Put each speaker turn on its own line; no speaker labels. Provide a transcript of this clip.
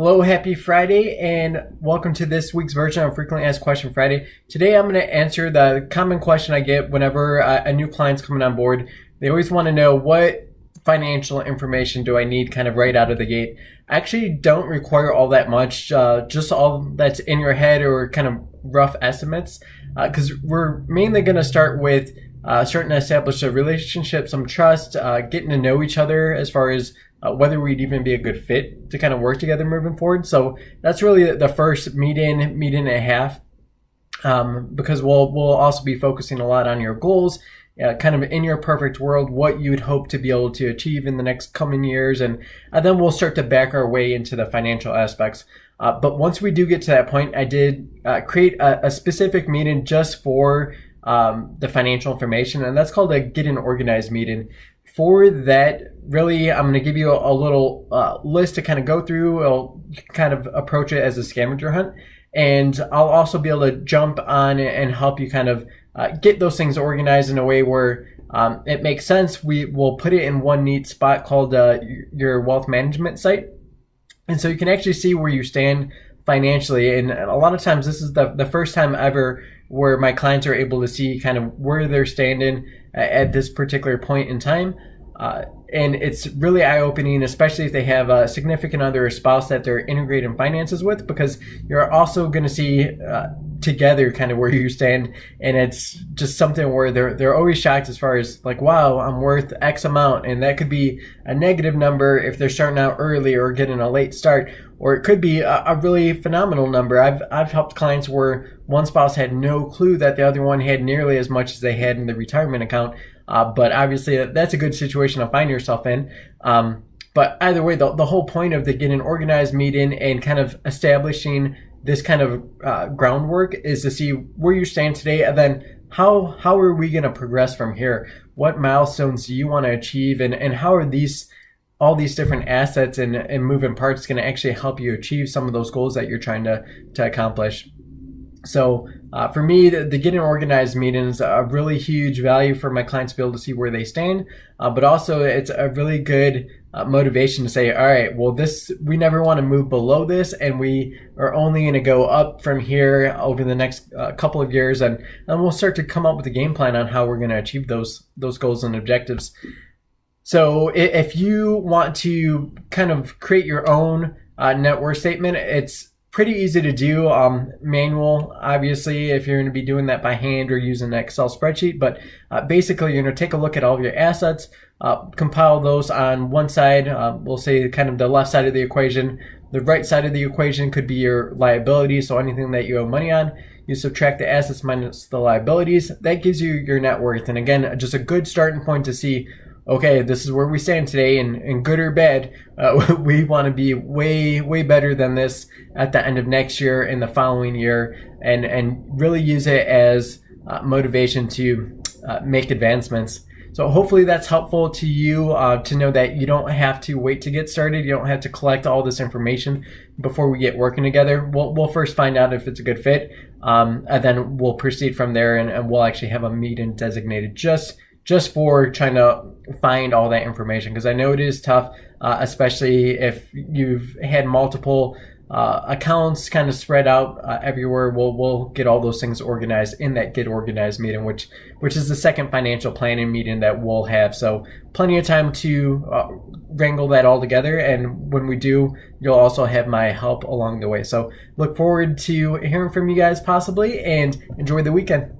Hello, happy Friday, and welcome to this week's version of Frequently Asked Question Friday. Today I'm going to answer the common question I get whenever a new client's coming on board. They always want to know, what financial information do I need kind of right out of the gate? I actually don't require all that much, just all that's in your head or kind of rough estimates, because we're mainly going to start with starting to establish a relationship, some trust, getting to know each other as far as whether we'd even be a good fit to kind of work together moving forward. So that's really the first meeting and a half, because we'll also be focusing a lot on your goals, kind of in your perfect world, what you'd hope to be able to achieve in the next coming years, and then we'll start to back our way into the financial aspects. But once we do get to that point, I did create a specific meeting just for the financial information, and that's called a get an organized meeting. For that, really, I'm going to give you a little list to kind of go through. I'll kind of approach it as a scavenger hunt, and I'll also be able to jump on and help you kind of get those things organized in a way where it makes sense. We will put it in one neat spot called your wealth management site, and so you can actually see where you stand financially. And a lot of times, this is the first time ever where my clients are able to see kind of where they're standing at this particular point in time. And it's really eye-opening, especially if they have a significant other or spouse that they're integrating finances with, because you're also going to see together kind of where you stand. And it's just something where they're always shocked as far as like, wow, I'm worth X amount. And that could be a negative number if they're starting out early or getting a late start, or it could be a really phenomenal number. I've helped clients where one spouse had no clue that the other one had nearly as much as they had in the retirement account. But obviously that's a good situation to find yourself in. But either way, the whole point of the get an organized meeting and kind of establishing this kind of groundwork is to see where you stand today, and then how are we going to progress from here? What milestones do you want to achieve, and how are all these different assets and moving parts going to actually help you achieve some of those goals that you're trying to accomplish? So for me, the get an organized meeting is a really huge value for my clients to be able to see where they stand, but also it's a really good motivation to say, all right, well, we never want to move below this, and we are only going to go up from here over the next couple of years, and then we'll start to come up with a game plan on how we're going to achieve those goals and objectives. So if you want to kind of create your own net worth statement, it's pretty easy to do. Manual, obviously, if you're going to be doing that by hand or using an Excel spreadsheet. But basically, you're going to take a look at all of your assets, compile those on one side. We'll say kind of the left side of the equation. The right side of the equation could be your liabilities, so anything that you owe money on. You subtract the assets minus the liabilities. That gives you your net worth. And again, just a good starting point to see, okay, this is where we stand today, and good or bad, we want to be way, way better than this at the end of next year and the following year, and really use it as motivation to make advancements. So hopefully that's helpful to you to know that you don't have to wait to get started. You don't have to collect all this information before we get working together. We'll first find out if it's a good fit, and then we'll proceed from there, and we'll actually have a meeting designated just for trying to find all that information, because I know it is tough, especially if you've had multiple accounts kind of spread out everywhere. We'll get all those things organized in that get organized meeting, which is the second financial planning meeting that we'll have. So plenty of time to wrangle that all together, and when we do, you'll also have my help along the way. So look forward to hearing from you guys possibly, and enjoy the weekend.